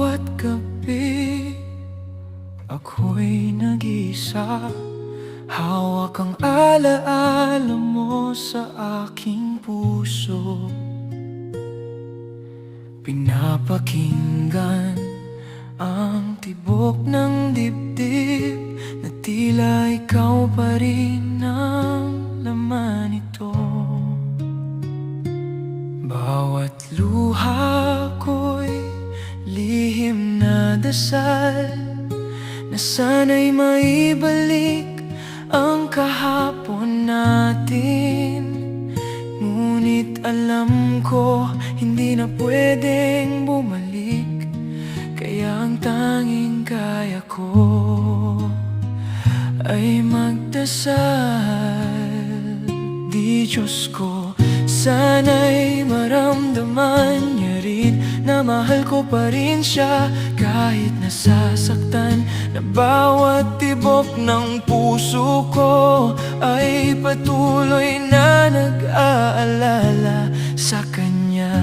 bawat gabi ako'y nag-iisa. Hawak ang alaala mo sa aking puso. Pinapakinggan ang tibok ng dibdib na tila ikaw pa rin ang laman nito. Bawat luha ko'y lihim na dasal na sana'y maibalik ang kahapon natin. Ngunit alam ko hindi na pwedeng bumalik, kaya ang tanging kaya ko ay magdasal. Di Diyos ko, sana'y maramdaman niya rin na mahal ko pa rin siya, kahit nasasaktan na bawat tibok ng puso ko ay patuloy na nag-aalala sa kanya.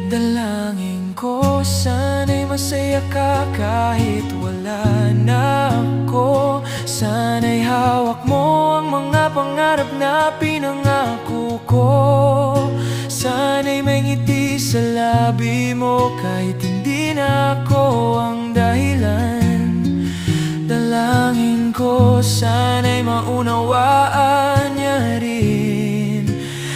Dalangin ko, sana'y masaya ka kahit wala na ako. Sana'y hawak mo ang mga pangarap na pinangako ko. Sana'y may ngiti sa labi mo kahit hindi na ako ang dahilan. Dalangin ko, sana'y maunawaan niya rin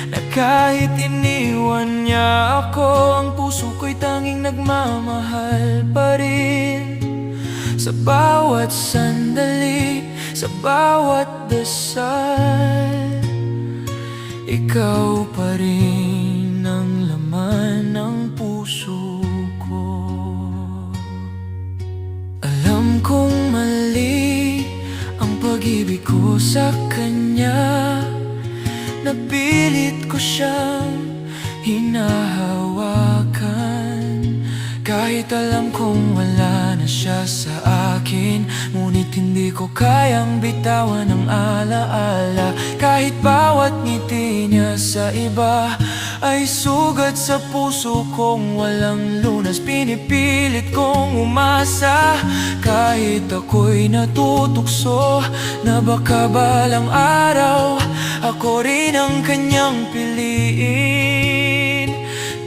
na kahit iniwan niya ako, ang puso ko'y tanging nagmamahal pa rin. Sa bawat sandali, sa bawat dasal, ikaw pa rin ang laman ng puso ko. Alam kong mali ang pag-ibig ko sa kanya, napilit ko siyang hinahawakan. Kahit alam kong wala na siya sa akin, ngunit hindi ko kayang bitawan ang alaala. Kahit bawat ngiti niya sa iba ay sugat sa puso kong walang lunas. Pinipilit kong umasa kahit ako'y natutukso na baka balang araw ako rin ang kanyang piliin.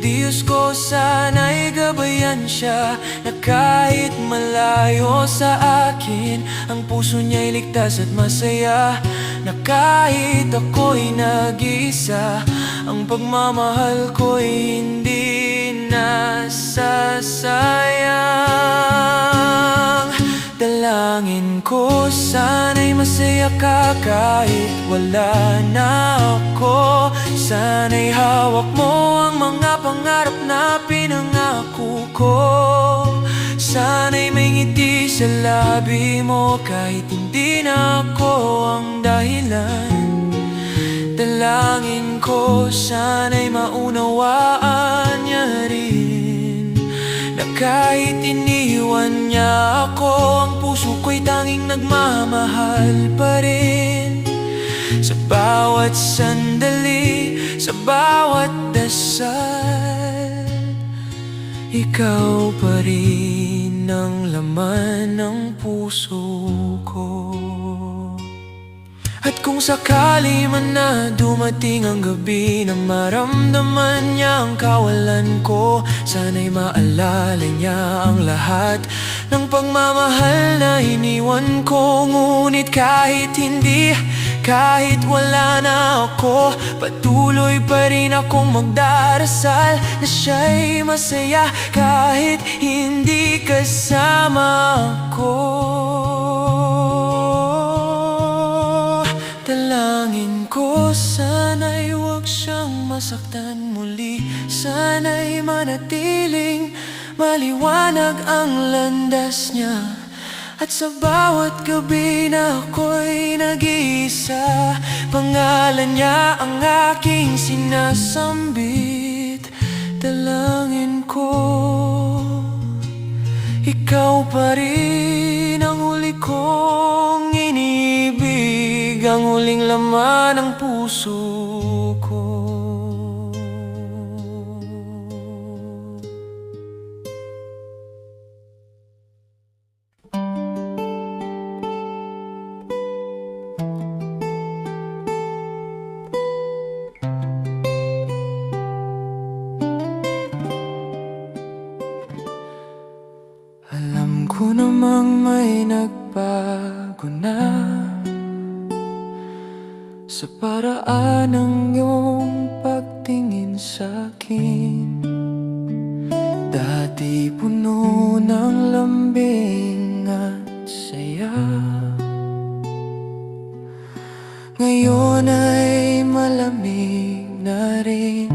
Diyos ko, sana'y gabayan siya na kahit malayo sa akin, ang puso niya'y ligtas at masaya. Na kahit ako'y nag-iisa, ang pagmamahal ko'y hindi nasasayang. Dalangin ko, sana'y masaya ka kahit wala na ako. Sana'y hawak mo ang mga pangarap na pinangako ko. Sana'y may ngiti sa labi mo kahit hindi na ako ang dahilan. Dalangin ko, sana'y maunawaan niya rin na kahit iniwan niya ako, ang puso ko'y tanging nagmamahal pa rin. Sa bawat sandali, sa bawat dasal, ikaw pa rin ang laman ng puso ko. At kung sakali man na dumating ang gabi na maramdaman niya ang kawalan ko, sana'y maalala niya ang lahat ng pagmamahal na iniwan ko. Ngunit kahit hindi, kahit wala na ako, patuloy pa rin akong magdarasal na siya'y masaya kahit hindi kasama ko. Dalangin ko, sana'y huwag siyang masaktan muli. Sana'y manatiling maliwanag ang landas niya. At sa bawat gabi na ako'y nag-iisa, pangalan niya ang aking sinasambit. Dalangin ko, ikaw pa rin ang huli kong inibig, ang huling laman ng puso ko. ko namang may nagbago na sa paraan ng iyong pagtingin sa'kin. Dati puno ng lambing at saya, ngayon ay malamig na rin.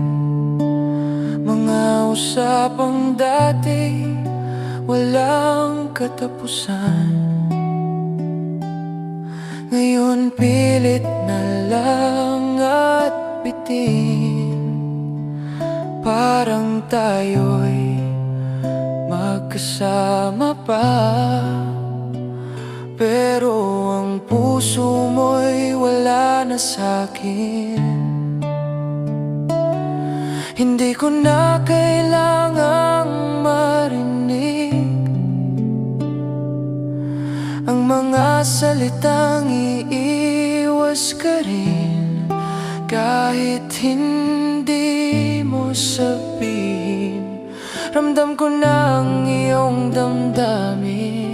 Mga usapang dati walang katapusan, ngayon pilit na lang at bitin. Parang tayo'y magkasama pa, pero ang puso mo'y wala na sa'kin. Hindi ko na kailangang marinig ang mga salitang iiwas ka rin, kahit hindi mo sabihin. Ramdam ko na ang iyong damdamin.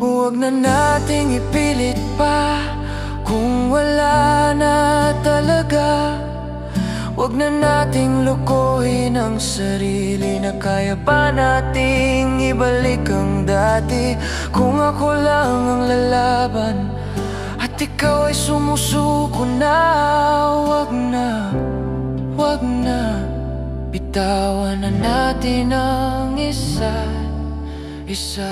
Huwag na nating ipilit pa kung wala na talaga. Huwag na nating lukuhin ang sarili na kaya pa nating ibalik ang dati. Kung ako lang ang lalaban at ikaw ay sumusuko na, huwag na, huwag na. Bitawan na natin ang isa't isa.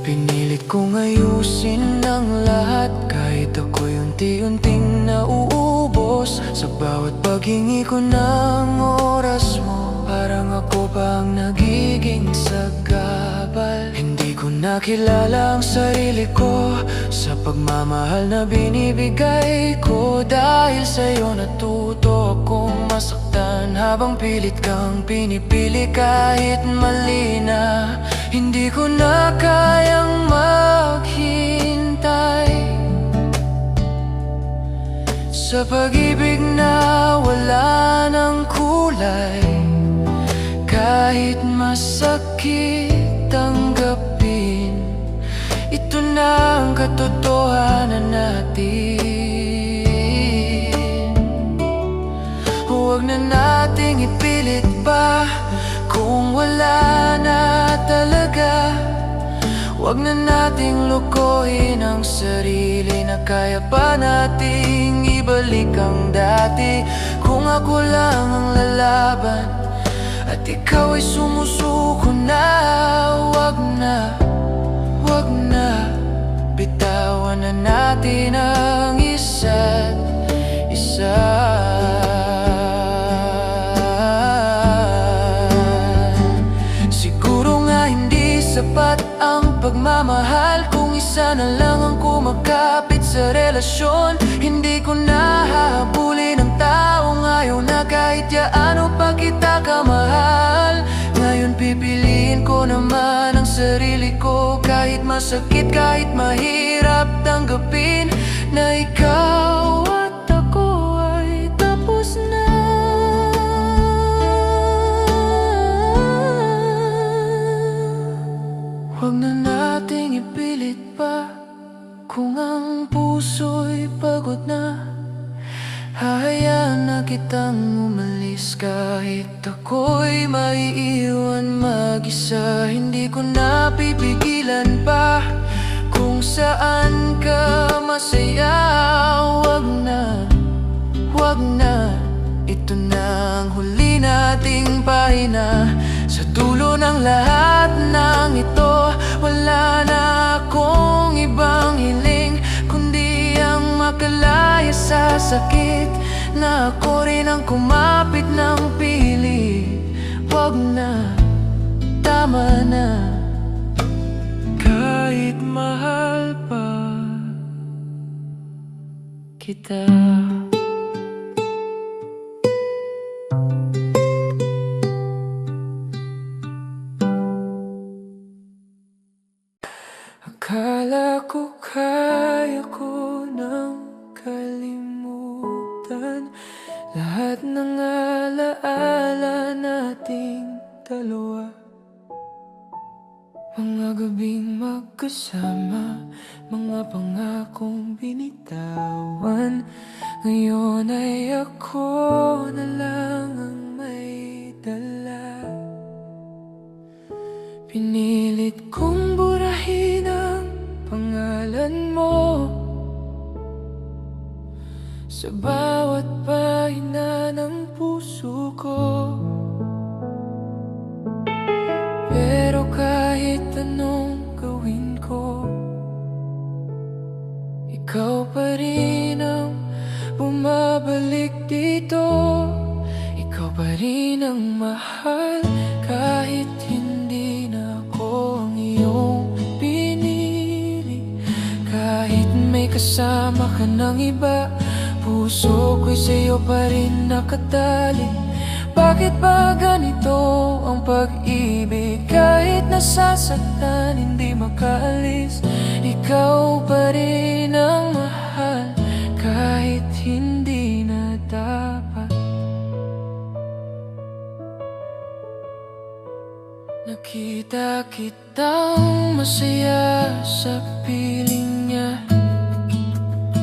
Pinilit kong ayusin ang lahat, kahit ako'y unti-unting nauubos. Sa bawat paghingi ko ng oras mo, parang ako pa ang nagiging sagabal. Hindi ko nakilala ang sarili ko sa pagmamahal na binibigay ko. Dahil sa'yo natuto akong masaktan, habang pilit kang pinipili kahit mali na. Hindi ko na kayang maghintay sa pag-ibig na wala ng kulay. Kahit masakit tanggapin, ito na ang katotohanan natin. Huwag na nating ipilit pa kung wala na talaga. Huwag na nating lukuhin ang sarili na kaya pa nating ibalik ang dati. Kung ako lang ang lalaban at ikaw ay sumusuko na, huwag na, huwag na. Bitawan na natin ang isa't isa. Sapat ang pagmamahal kung isa na lang ang kumakapit sa relasyon. Hindi ko na hahabulin ang taong ayaw na kahit yaano pa kita kamahal. Ngayon pipiliin ko naman ang sarili ko, kahit masakit, kahit mahirap tanggapin na ikaw at ako ay tapos na. Huwag na nating ipilit pa kung ang puso'y pagod na. Hahayaan na kitang umalis kahit ako'y maiiwan mag-isa. Hindi ko na pipigilan pa kung saan ka masaya. Huwag na, huwag na. Ito na ang huli nating pahina. Sa dulo ng lahat ng ito, wala na akong ibang hiling kundi ang makalaya sa sakit na ako rin ang kumapit ng pilit. Huwag na, tama na. Kahit mahal pa kita. Akala ko kaya ko nang kalimutan, lahat ng alaala nating dalawa. Mga gabing magkasama, mga pangakong binitawan. Ngayon ay ako na lang ang may dala. Pinilit kong burahin ang pangalan mo sa bawat pahina ng puso ko. Pero kahit anong gawin ko, ikaw pa rin ang bumabalik dito. Ikaw pa rin ang mahal kahit hindi na ako ang iyong pinili. Kahit may kasama ka ng iba, puso ko'y sa'yo pa rin nakatali. Bakit ba ganito ang pag-ibig? Kahit nasasaktan, hindi makaalis. Ikaw pa rin ang mahal kahit hindi na dapat. Nakita kitang masaya sa piling niya,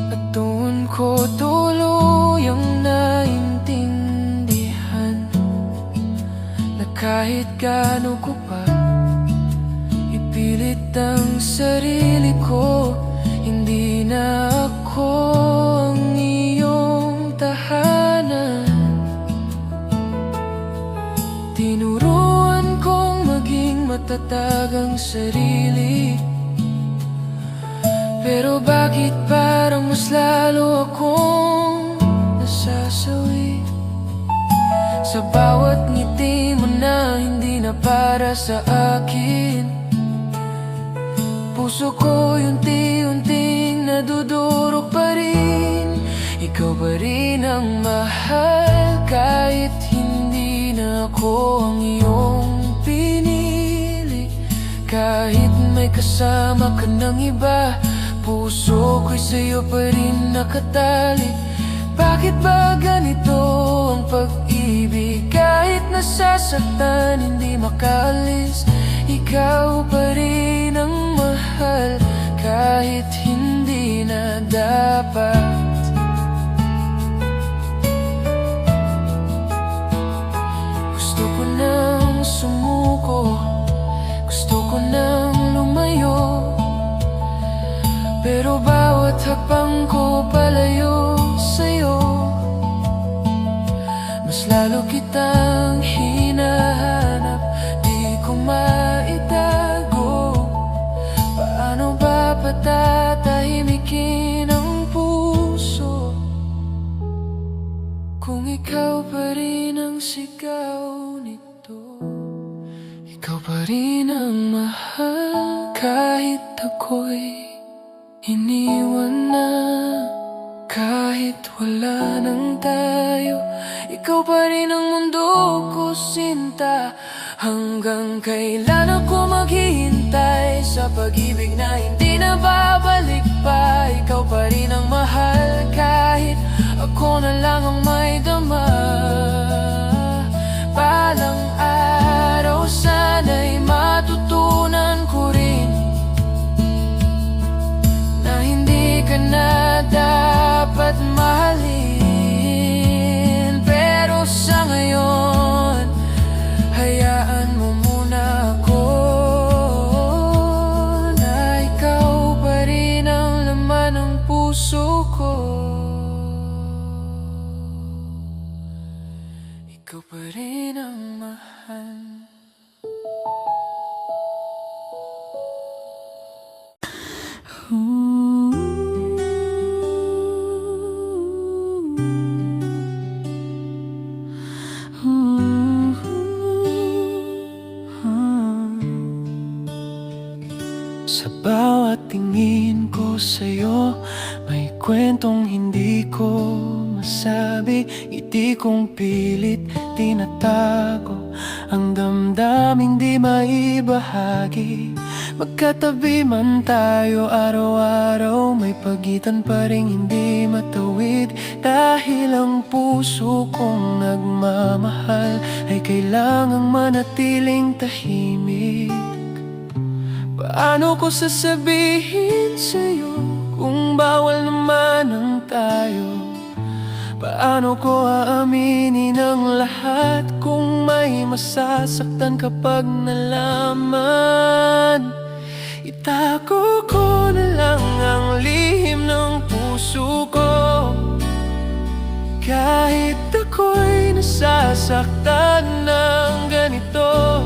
at doon ko tuluyang naintindihan na kahit gaano ko pa ipilit ang sarili ko, hindi na ako ang iyong tahanan. Tinuruan kong maging matatag ang sarili, pero bakit parang mas lalo akong nasasawi sa bawat ngiti mo na hindi na para sa akin. Puso ko unti-unting nadudurog pa rin. Ikaw pa rin ang mahal kahit hindi na ako ang iyong pinili. Kahit may kasama ka ng iba, puso ko'y sa'yo pa rin nakatali. Bakit ba ganito ang pag-ibig? Kahit nasasaktan, hindi makaalis. Ikaw pa rin ang mahal kahit hindi na dapat. Gusto ko nang sumuko, gusto ko nang lumayo, pero bawat hakbang ko palayo sa'yo, mas lalo kitang hinahanap, di ko maitago. Paano ba patatahimikin ang puso kung ikaw pa rin ang sigaw nito? Ikaw pa rin ang mahal kahit ako'y iniwan na. Kahit wala nang tayo, ikaw pa rin ang mundo ko, sinta. Hanggang kailan ako maghihintay sa pag-ibig na hindi na babalik pa? Ikaw pa rin ang mahal kahit ako na lang ang may dama. Balang araw sana'y matutunan ko rin na hindi ka na dapat mahalin. Pero sa ngayon, hayaan mo muna ako na ikaw pa rin ang laman ng puso ko. Ikaw pa rin ang mahal. Sa bawat tingin ko sa'yo, may kwentong hindi ko masabi. Ngiti kong pilit tinatago, ang damdaming di maibahagi. Magkatabi man tayo araw-araw, may pagitan pa ring hindi matawid. Dahil ang puso kong nagmamahal ay kailangang manatiling tahimik. Paano ko sasabihin sa'yo kung bawal naman ang tayo? Paano ko aaminin ang lahat kung may masasaktan kapag nalaman? Itago ko na lang ang lihim ng puso ko, kahit ako'y nasasaktan ng ganito.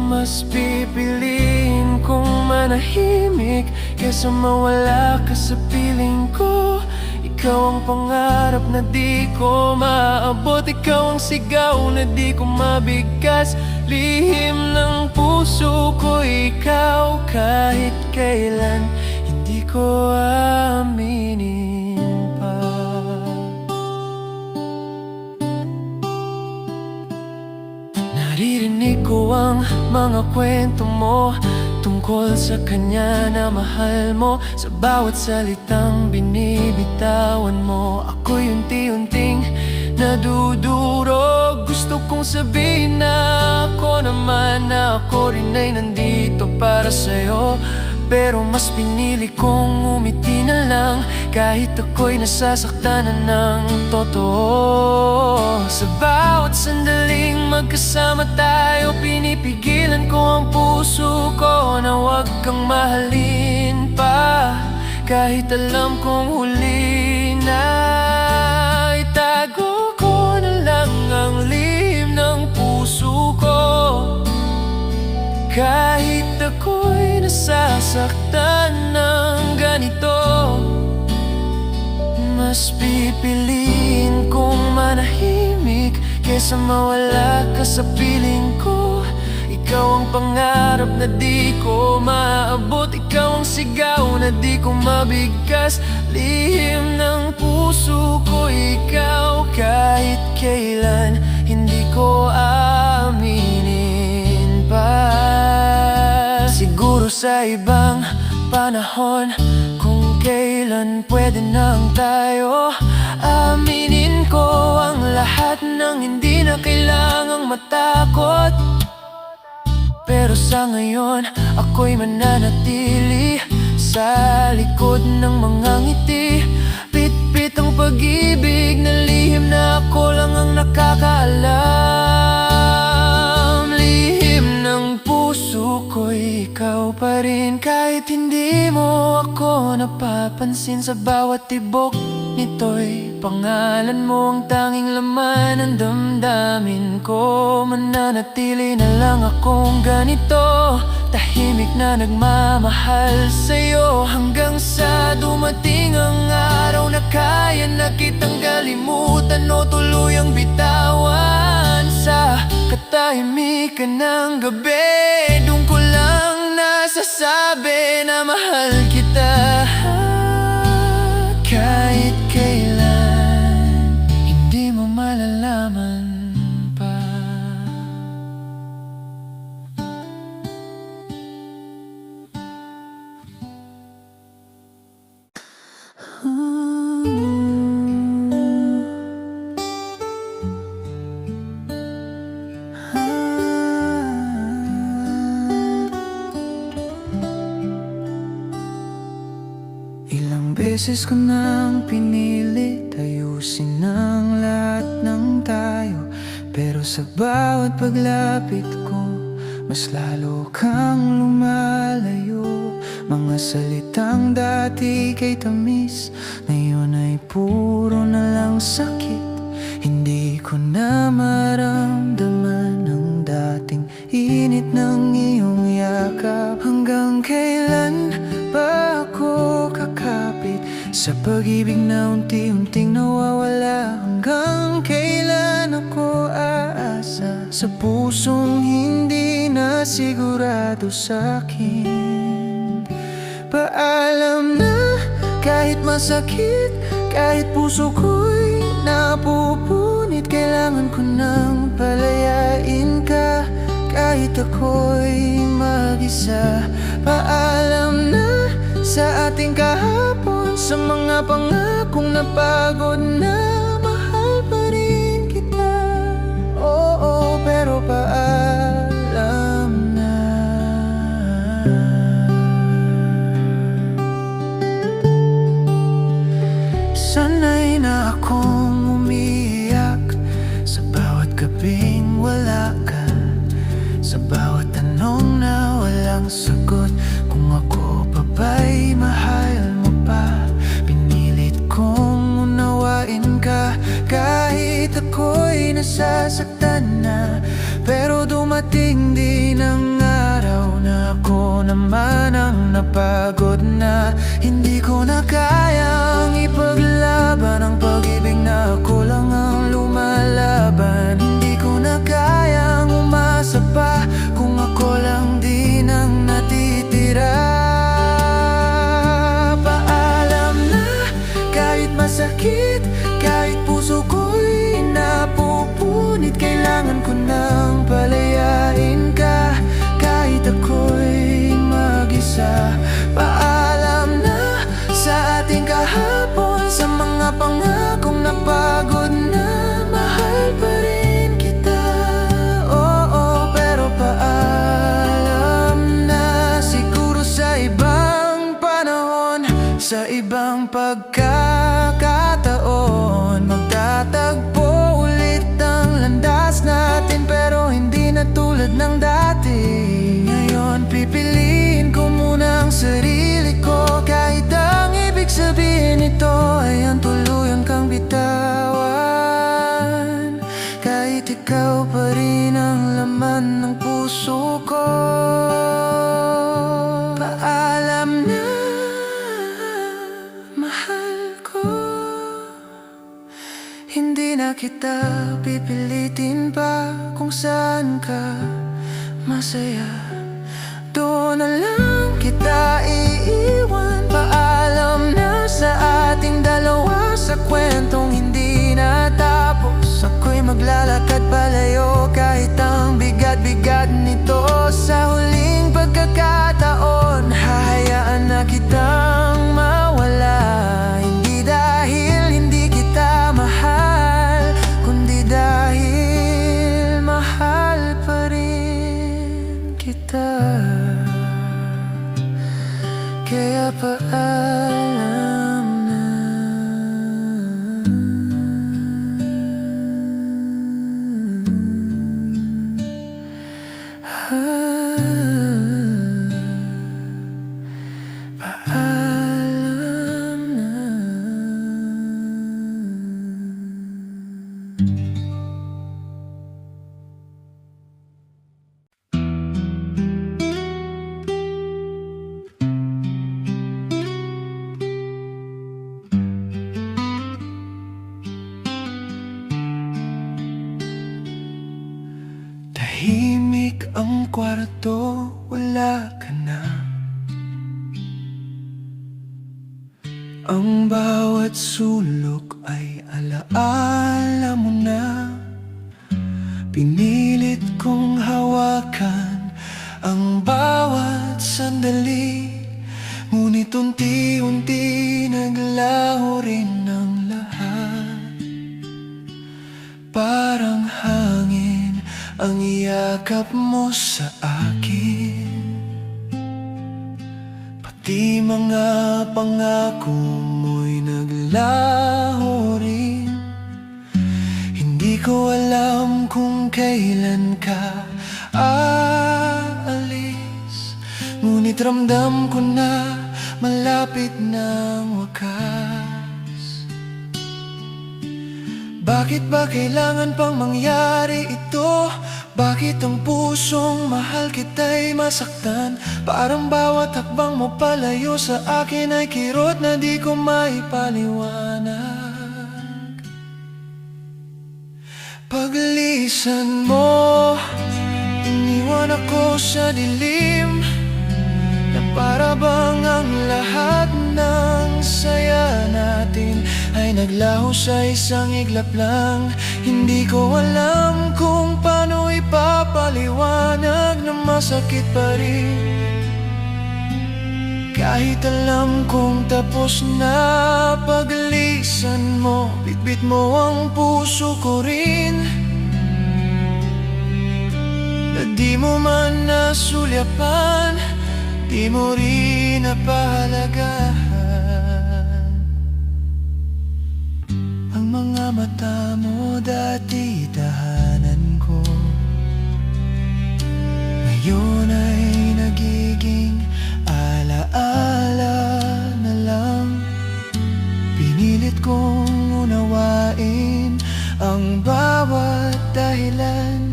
Mas pipiliin kong manahimik kesa mawala ka sa piling ko. Ikaw ang pangarap na di ko maabot, ikaw ang sigaw na di ko mabigkas. Lihim ng puso ko, ikaw kahit kailan hindi ko aminin pa. Naririnig ko ang mga kwento mo tungkol sa kanya na mahal mo. Sa bawat salitang binibitawan mo, ako'y unti-unting nadudurog. Gusto kong sabihin na ako naman, na ako rin ay nandito para sa'yo, pero mas pinili kong umiti na lang kahit ako'y nasasaktan na ng totoo. Sa bawat sandaling magkasama tayo, pinipigilan ko ang puso ko na huwag kang mahalin pa, kahit alam kong huli na. Itago ko na lang ang lihim ng puso ko, kahit ako'y nasasaktan ng ganito. Mas pipiliin kong manahimik kesa mawala ka sa piling ko. Ikaw ang pangarap na di ko maabot, ikaw ang sigaw na di ko mabigkas. Lihim ng puso ko, ikaw kahit kailan hindi ko aminin pa. Siguro sa ibang panahon, kung kailan pwede nang tayo, aminin ko ang lahat ng hindi na kailangang matakot. Pero sa ngayon, ako'y mananatili sa likod ng mga ngiti. Pit-pit ang pag-ibig na lihim na ako lang ang nakakaalam. Lihim ng puso ko, ikaw pa rin kahit hindi mo ako napapansin. Sa bawat tibok nito'y pangalan mo ang tanging laman ng damdamin ko. Mananatili na lang akong ganito, tahimik na nagmamahal sa'yo, hanggang sa dumating ang araw na kaya na kitang kalimutan o tuluyang bitawan. Sa katahimikan ng gabi, doon ko lang nasasabi na mahal kita. Kahit kailan hindi mo malalaman pa. Ilang beses ko nang pinilit ayusin ang lahat ng tayo, pero sa bawat paglapit ko, mas lalo kang lumalayo. Mga salitang dati kay tamis, ngayon ay puro na lang sakit. Hindi ko na maramdaman ang dating init ng iyong yakap. Hanggang kailan ba ako kakapit sa pag-ibig na unti-unting nawawala? Hanggang kailan ako aasa sa pusong hindi na sigurado sa'kin? Paalam na kahit masakit, kahit puso ko'y napupunit, kailangan ko nang palayain ka kahit ako'y mag-isa. Paalam na sa ating kahapon, sa mga pangakong napagod na. Mahal pa rin kita, oo, pero paalam na. Sanay na akong umiiyak sa bawat gabing wala ka, sa bawat tanong na walang sagot. Kung ako pa ba'y mahal mo pa, pinilit kong unawain ka. Kahit ako'y nasasaktan na, pero dumating din ang araw na ako naman ang napagod na. Hindi ko na kayang ipaglaban ang pag-ibig na ako lang ang lumalaban. Hindi ko na kayang umasa pa kung ako lang din ang natitira. Paalam na, kahit masakit, kahit puso ko'y napupunit, kailangan ko nang palayain ka. Kahit ako'y mag-isa, paalam na sa ating kahapon, sa mga pangakong napagod na. Mahal pa rin kita, oo, pero paalam na. Siguro sa ibang panahon, sa ibang pagkakataon, magtatagpo ulit ang landas natin, pero hindi na tulad ng dati. Ngayon pipiliin ko muna ang sarili ko, kahit ang ibig sabihin nito ay ang tuluyan kang bitawan. Kahit ikaw pa rin ang laman ng puso ko, paalam na, mahal ko. Hindi na kita pipilitin pa kung saan ka masaya, doon na lang kita iiwan. Paalam na sa ating dalawa, sa kwentong hindi natapos. Ako'y maglalakad palayo kahit ang bigat-bigat nito. Sa huling pagkakataon, hahayaan na kitang mawala. Hindi dahil hindi kita mahal, kundi dahil mahal pa rin kita. Kaya paalam na. Paalam na. Tahimik ang kwarto, wala ka na. Ang bawat sulok ay alaala mo na. Pinilit kong hawakan ang bawat sandali, ngunit unti-unti naglaho rin ang lahat. Parang hangin ang iyakap mo sa akin, pati mga pangako mo'y naglaho rin. Hindi ko alam kung kailan ka aalis, ngunit ramdam ko na malapit ng wakas. Bakit ba kailangan pang mangyari ito? Bakit ang pusong mahal kita'y masaktan? Parang bawat hakbang mo palayo sa akin ay kirot na di ko maipaliwanag. Paglisan mo, iniwan ako sa dilim, na para bang ang lahat ng saya natin ay naglaho sa isang iglap lang. Hindi ko alam kung paano ipapaliwanag na masakit pa rin. Kahit alam kong tapos na paglisan mo, bitbit mo ang puso ko rin. Na di mo man nasulyapan, di mo rin napahalagahan. Ang mga mata mo dati tahanan ko, ngayon ay nagiging alaala na lang. Pinilit kong unawain ang bawat dahilan,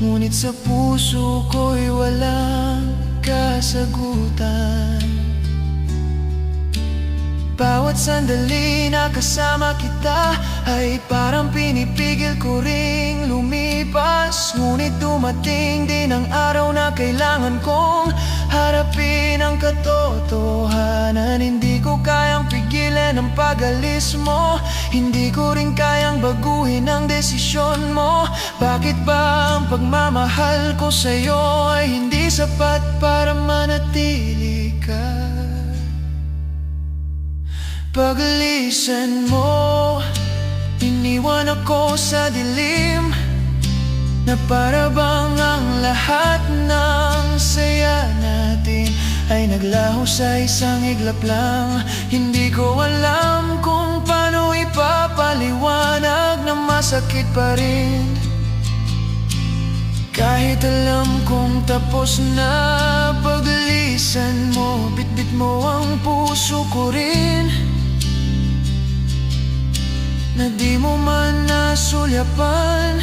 ngunit sa puso ko'y walang kasagutan. Bawat sandali na kasama kita ay parang pinipigil ko ring lumipas. Ngunit dumating din ang araw na kailangan kong harapin ang katotohanan. Hindi ko kayang pigilan ang pag-alis mo, hindi ko rin kayang baguhin ang desisyon mo. Bakit ba ang pagmamahal ko sa'yo ay hindi sapat para manatili ka? Paglisan mo, iniwan ako sa dilim, na para bang ang lahat ng saya natin ay naglaho sa isang iglap lang. Hindi ko alam kung paano ipapaliwanag na masakit pa rin. Kahit alam kong tapos na paglisan mo, bitbit mo ang puso ko rin. Na di mo man nasulyapan,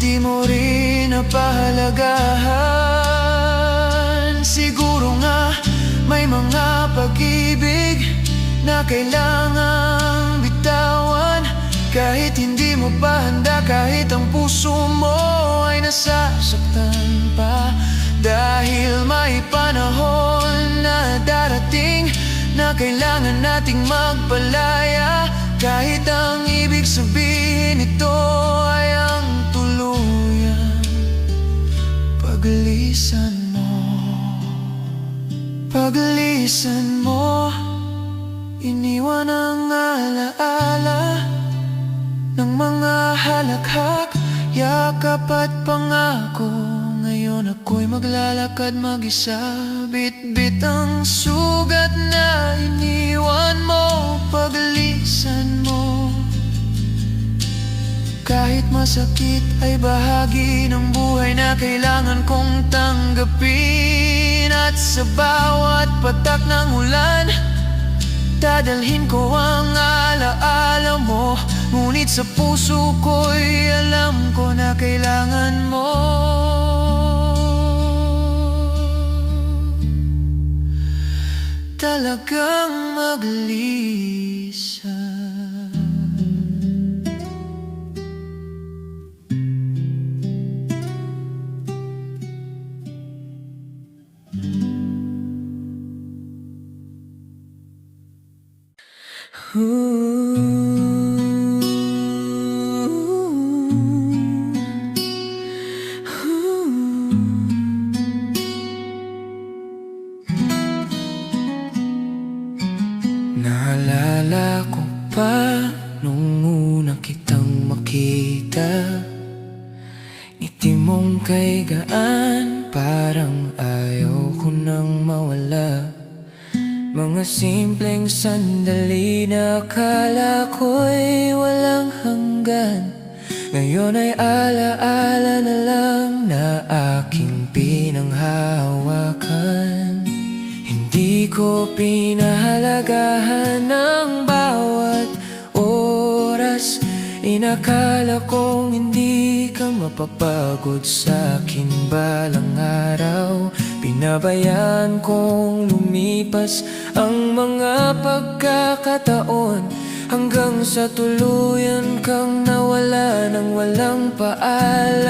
di mo rin napahalagahan. Siguro nga may mga pag-ibig na kailangang bitawan, kahit hindi mo pa handa, kahit ang puso mo ay nasasaktan pa. Dahil may panahon na darating na kailangan nating magpalaya, kahit ang ibig sabihin nito ay ang tuluyan. Paglisan mo, paglisan mo, iniwan ang alaala ng mga halakhak, yakap at pangako. Ngayon ako'y maglalakad mag-isa, bit-bit ang sugat na iniwan mo. Paglisan mo, kahit masakit ay bahagi ng buhay na kailangan kong tanggapin. At sa bawat patak ng ulan, dadalhin ko ang alaala mo. Ngunit sa puso ko'y alam ko na kailangan mo talagang maglisan. Naalala ko pa nung una kitang makita, ngiti mong kay gaan, parang ayaw ko nang mawala. Mga simpleng sandali na akala ko'y walang hanggan, ngayon ay alaala na lang na aking pinanghahawakan. Hindi ko pinahalagahan ang bawat oras, inakala kong hindi ka mapapagod sa akin balang araw. Pinabayaan kong lumipas ang mga pagkakataon, hanggang sa tuluyan kang nawala nang walang paalam.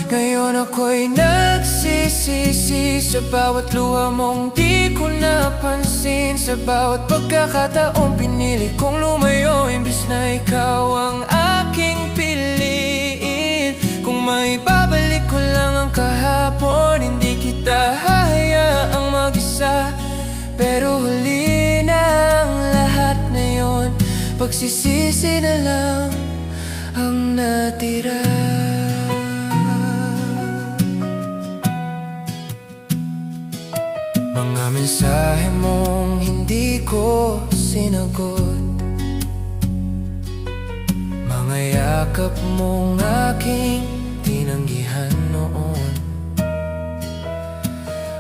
Ngayon ako'y nagsisisi sa bawat luha mong di ko napansin, sa bawat pagkakataong pinili kong lumayo imbis na ikaw ang aking piliin. Kung maibabalik ko lang ang kahapon, hindi kita hahayaang mag-isa. pagsisisi na lang ang natira. Mga mensahe mong hindi ko sinagot, mga yakap mong aking tinanggihan noon.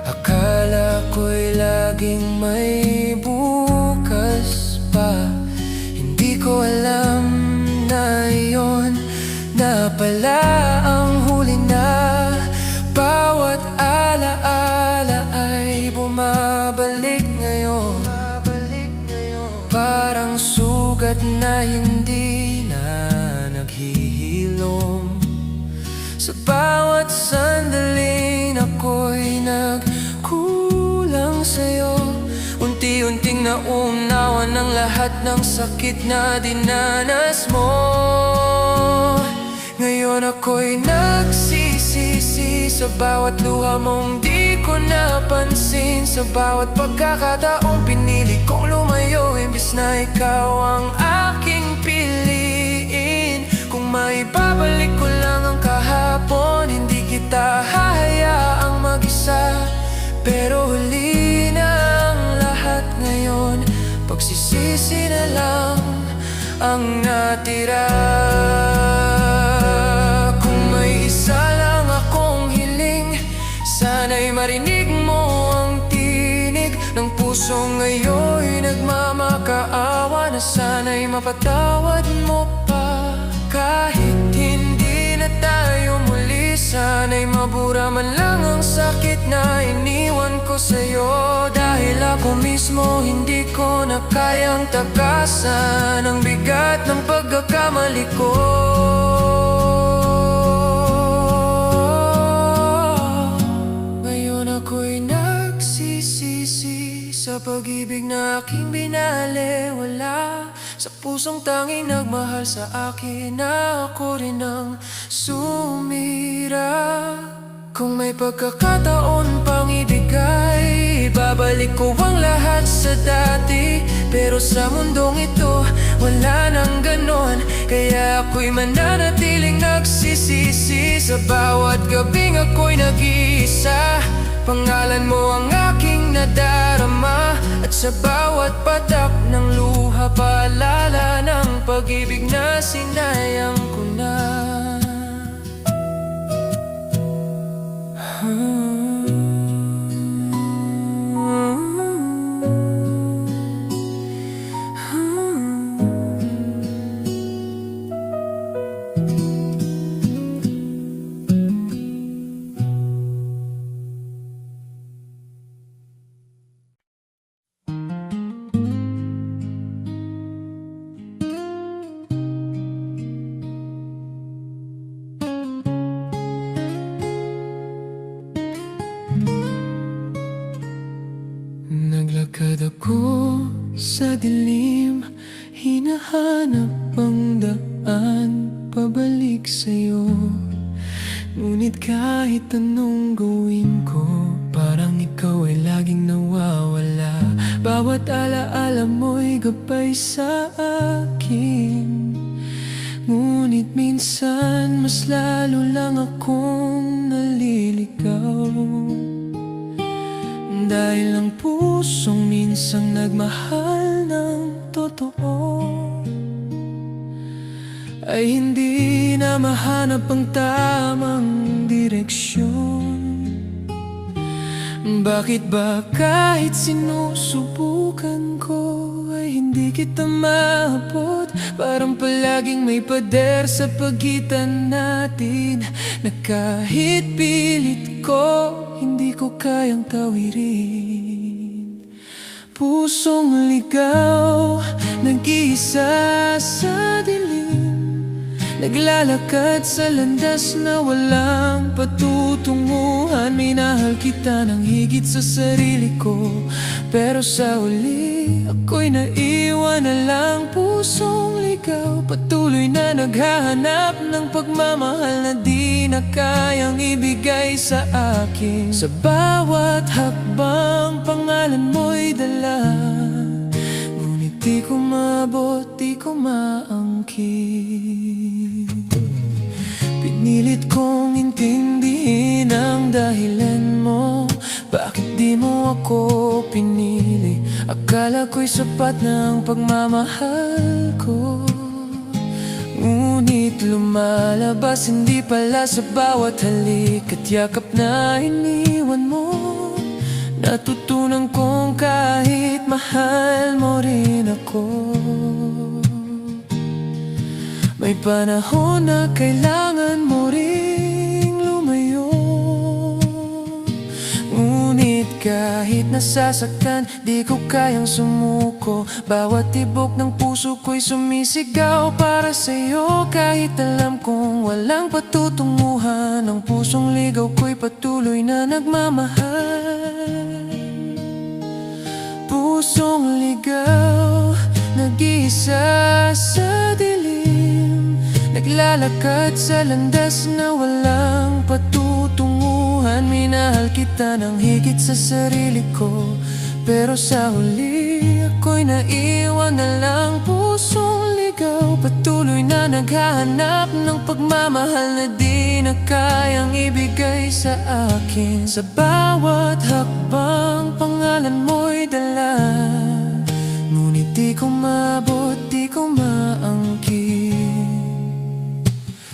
Akala ko'y laging may bukas pa, hindi ko alam na iyon na pala ang huli na. Bawat alaala ay bumabalik ngayon, parang sugat na hindi na naghihilom. Sa bawat sandaling ako'y nagkulang sa'yo, unti-unting nauunawan ng lahat ng sakit na dinanas mo. Ngayon ako'y nagsisisi sa bawat luha mong di ko napansin, sa bawat pagkakataong pinili kong lumayo imbis na ikaw ang aking piliin. Kung maibabalik ko lang ang kahapon, hindi kita hahayaang mag-isa. Pero huli na ang lahat ngayon, pagsisisi na lang ang natira. Kung may isa lang akong hiling, sana'y marinig mo ang tinig ng puso ngayon'y nagmamakaawa, na sana'y mapatawad mo pa. Kahit hindi na tayo muli, sana'y mabura man lang ang sakit na iniwan ko sa'yo. Dahil ako mismo hindi ko na kayang takasan ang bigat ng pagkakamali ko. Ngayon ako'y nagsisisi sa pag-ibig na aking binalewala, sa pusong tanging nagmahal sa akin, na ako rin ang sumira. Kung may pagkakataon pang ibigay, babalik ko ang lahat sa dati. Pero sa mundong ito, wala nang ganon, kaya ako'y mananatiling nagsisisi. Sa bawat gabing ako'y nag-iisa, pangalan mo ang aking nadarama. At sa bawat patak ng luha, paalala ng pag-ibig na sinayang ko na. Naglakad ako sa dilim, hinahanap ang daan pabalik sa'yo. Ngunit kahit anong gawin ko, parang ikaw ay laging nawawala. Bawat alaala mo'y gabay sa akin, ngunit minsan mas lalo lang akong naliligaw. Dahil ang pusong minsang nagmahal ng totoo ay hindi na mahanap ang tamang direksyon. Bakit ba kahit sinusubukan ko ay hindi kita maabot? Parang palaging may pader sa pagitan natin, na kahit pilit ko, hindi ko kayang tawirin. Pusong ligaw, nag-iisa sa dilim, naglalakad sa landas na walang patutunguhan. Minahal kita ng higit sa sarili ko, pero sa uli ako'y naiwan na lang. Pusong ligaw, patuloy na naghahanap ng pagmamahal na di na kayang ibigay sa akin. Sa bawat hakbang pangalan mo'y dala, ngunit Di ko maabot, di ko maangkin. Pinilit kong intindihin ang dahilan mo, bakit di mo ako pinili? Akala ko'y sapat na ang pagmamahal ko, ngunit lumalabas hindi pala sa bawat halik at yakap na iniwan mo. Natutunan kong kahit mahal mo rin ako, may panahon na kailangan mo ring lumayo. Ngunit kahit nasasaktan, di ko kayang sumuko. Bawat tibok ng puso ko'y sumisigaw para sa'yo. Kahit alam kong walang patutunguhan, ang pusong ligaw ko'y patuloy na nagmamahal. Pusong ligaw, nag-iisa sa dilim, naglalakad sa landas na walang patutunguhan. Minahal kita ng higit sa sarili ko, pero sa huli ako'y naiwan na lang. Pusong ligaw, patuloy na naghahanap ng pagmamahal na di na kayang ibigay sa akin. Sa bawat hakbang, pangalan mo'y dala, ngunit di ko maabot, di ko maangkin.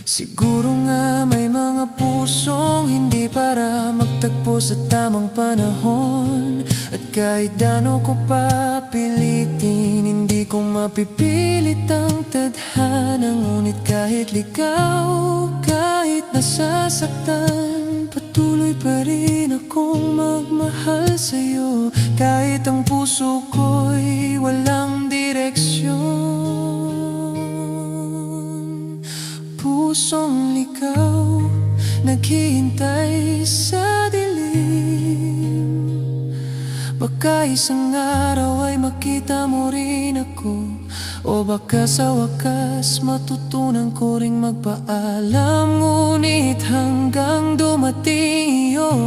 Siguro nga may mga pusong hindi para magtagpo sa tamang panahon, at kahit dano ko papilitin, hindi ko mapipilit ang tadhana. Ngunit kahit ligaw, kahit nasasaktan, patuloy pa rin akong magmahal sa'yo. Kahit ang puso ko'y walang direksyon. Pusong ligaw, naghihintay sa dilim, baka isang araw ay makita mo rin ako, o baka sa wakas matutunan ko ring magpaalam. Ngunit hanggang dumating iyon,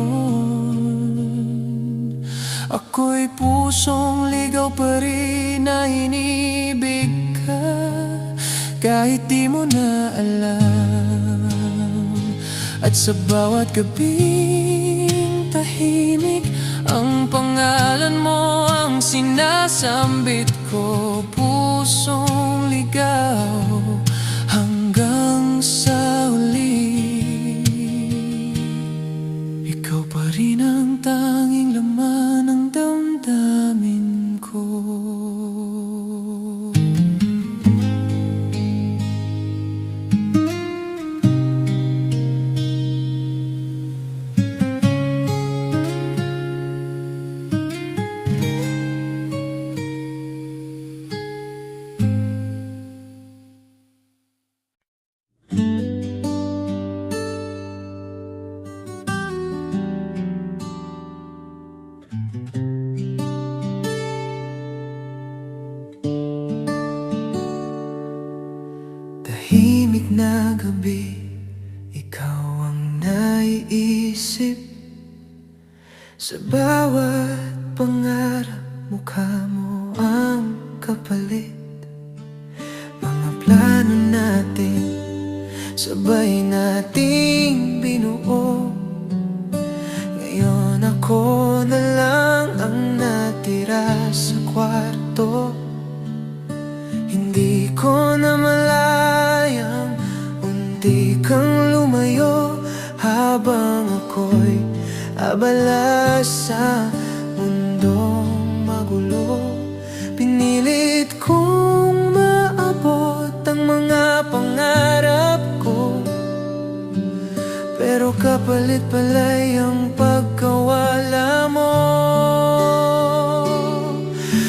ako'y pusong ligaw pa rin na inibig ka. Kahit di mo na alam, at sa bawat gabing tahimik, ang pangalan mo ang sinasambit ko. Pusong ligaw, hanggang sa huli, ikaw pa rin ang tanging laman ng damdamin ko. Tahimik na gabi, ikaw ang naiisip. Sa bawat pangarap, mukha mo ang kapalit. Mga plano natin, sabay nating binuo. Ngayon ako na lang ang natira sa kwarto. Hindi ko na malayang unti kang lumayo, habang ako'y abala sa mundong magulo. Pinilit kong maabot ang mga pangarap ko, pero kapalit pala'y ang pagkawala mo.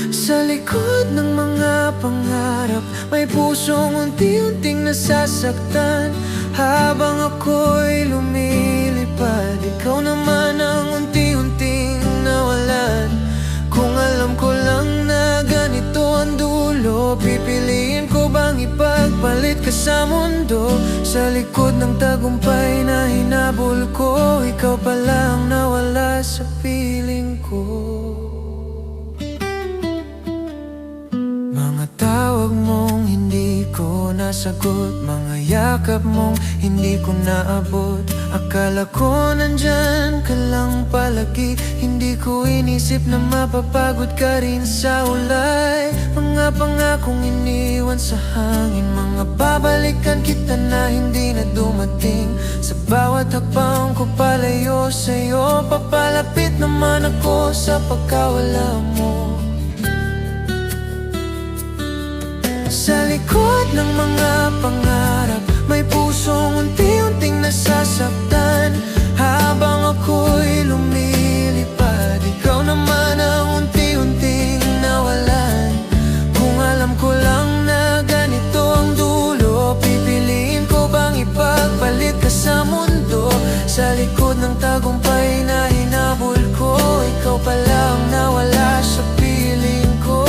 Sa likod ng mga pangarap, may pusong unti-unting nasasaktan. Habang ako'y lumilipad, ikaw naman ang unti-unting nawalan. Kung alam ko lang na ganito ang dulo, pipiliin ko bang ipagpalit ka sa mundo? Sa likod ng tagumpay na hinabol ko, ikaw pala ang nawala sa piling ko. tawag mong hindi ko nasagot, mga yakap mong hindi ko naabot. Akala ko nandyan ka lang palagi, hindi ko inisip na mapapagod ka rin sa ulay. Mga pangakong iniwan sa hangin, mga babalikan kita na hindi na dumating. Sa bawat hakbang ko palayo sa'yo, papalapit naman ako sa pagkawala mo. Sa likod ng mga pangarap, may pusong unti-unting nasasaktan. Habang ako'y lumilipad, ikaw naman ang unti-unting nawalan. Kung alam ko lang na ganito ang dulo, pipiliin ko bang ipagpalit ka sa mundo? Sa likod ng tagumpay na hinabol ko, ikaw pala ang nawala sa piling ko.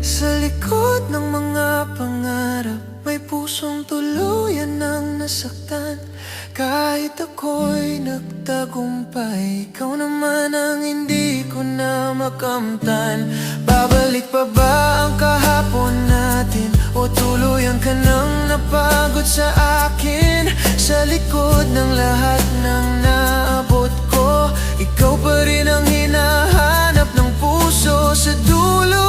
Sa likod ng mga pangarap, may pusong tuluyan ng nasaktan. Kahit ako'y nagtagumpay, ikaw naman ang hindi ko na makamtan. Babalik pa ba ang kahapon natin, o tuluyan ka nang napagod sa akin? Sa likod ng lahat ng naabot ko, ikaw pa rin ang hinahanap ng puso. Sa dulo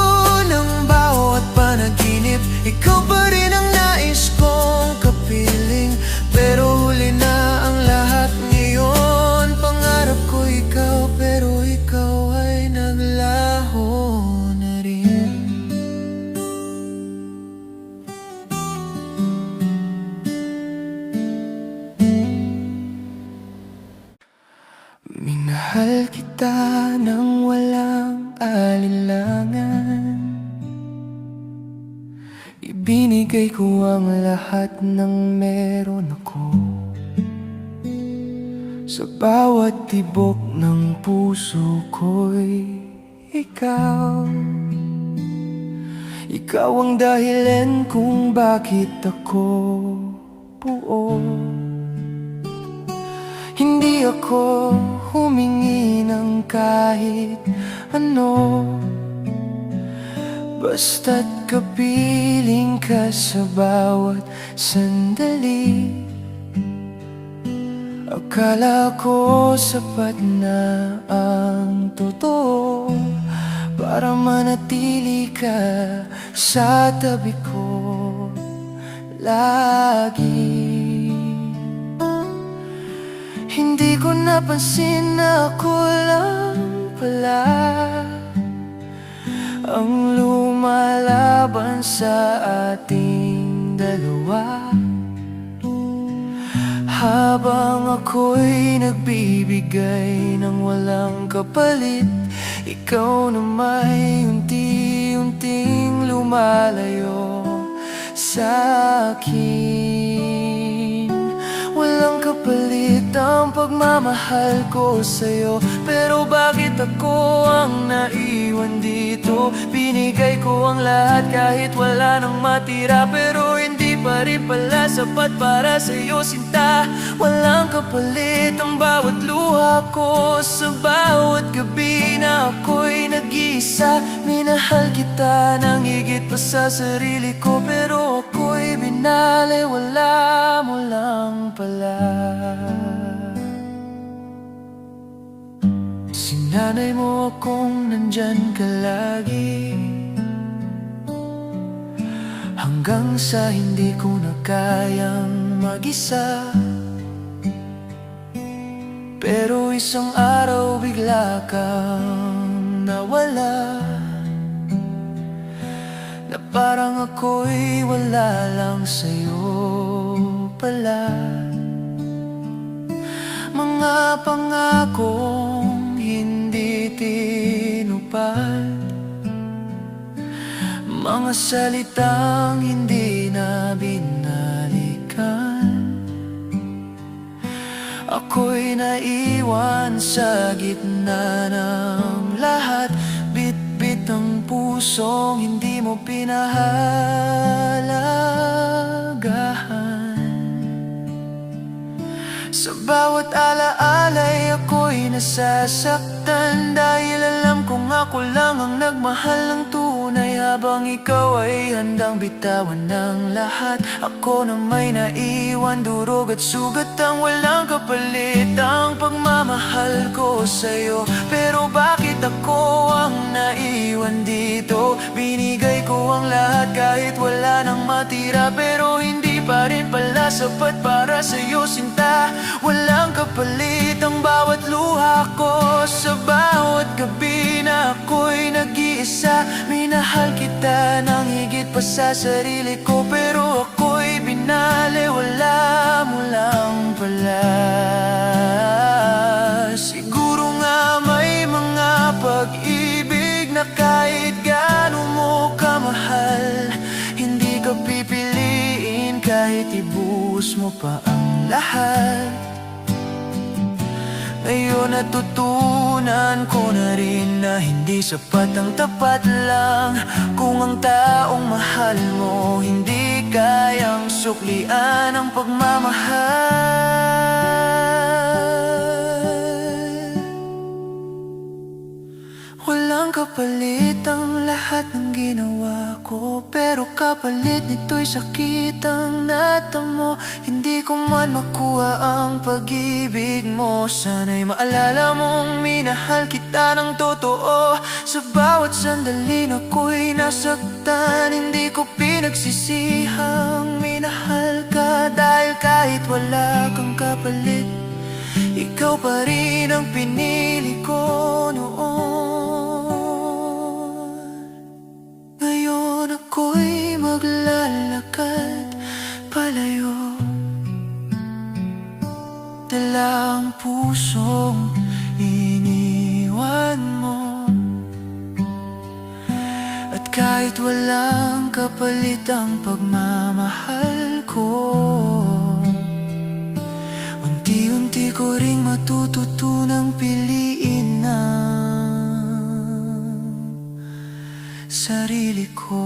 ng bawat panaginip, ikaw pa rin ang nais kong kapiling. Pero huli na ang lahat ngayon, pangarap ko ikaw, pero ikaw ay naglaho na rin. Minahal kita nang walang alinlangan, ibinigay ko ang lahat ng meron ako. Sa bawat tibok ng puso ko'y ikaw. Ikaw ang dahilan kung bakit ako buo. Hindi ako humingi ng kahit ano, basta't kapiling ka sa bawat sandali. Akala ko sapat na ang totoo para manatili ka sa tabi ko lagi. Hindi ko napansin na ako lang pala ang lumalaban sa ating dalawa. Habang ako'y nagbibigay ng walang kapalit, ikaw na may unti-unting lumalayo sa akin. Walang kapalit ang pagmamahal ko sa'yo, pero bakit ako ang naiwan dito? Binigay ko ang lahat kahit wala nang matira, pero hindi pa rin pala sapat para sa'yo, sinta. Walang kapalit ang bawat luha ko sa bawat gabi na ako'y nag-iisa. Minahal kita nang higit pa sa sarili ko, pero ako'y binaliwala mo lang pala. Sinanay mo akong nandyan ka lagi, hanggang sa hindi ko na kayang mag-isa. Pero isang araw bigla kang nawala, na parang ako'y wala lang sa'yo pala. Mga pangakong hindi tinupad, mga salitang hindi na binalikan. Ako'y naiwan sa gitna ng lahat, bit-bit ang pusong hindi mo pinahalagahan. Sa bawat alaala'y ako'y nasasaktan, dahil alam kong ako lang ang nagmahal ng tunay, habang ikaw ay handang bitawan ng lahat. Ako na may naiwan, durog at sugat ang walang kapalit ang pagmamahal ko sa'yo. Pero bakit ako ang naiwan dito? Binigay ko ang lahat kahit wala nang matira, pero hindi pa rin pala sapat para sa'yo, sinta. Walang kapalit ang bawat luha ko, sa bawat gabi na ako'y nag-iisa. Minahal kita nang higit pa sa sarili ko, pero ako'y binaliwala mo lang pala. Siguro nga may mga pag-ibig na kahit gaano mo kamahal, hindi ka pipiliin kahit ibuhos mo pa ang lahat. Ngayon natutunan ko na rin na hindi sapat ang tapat lang, kung ang taong mahal mo hindi kayang suklian ang pagmamahal. Walang kapalit ang lahat ng ginawa ko, pero kapalit nito'y sakit ang natamo. Hindi ko man makuha ang pag-ibig mo, sana'y maalala mong minahal kita ng totoo. Sa bawat sandali na ako'y nasaktan, hindi ko pinagsisihang minahal ka, dahil kahit wala kang kapalit, ikaw pa rin ang pinili ko noon. Ngayon ako'y maglalakad palayo, dala ang pusong iniwan mo. At kahit walang kapalit ang pagmamahal ko, unti-unti ko ring matututunang piliin ang sarili ko.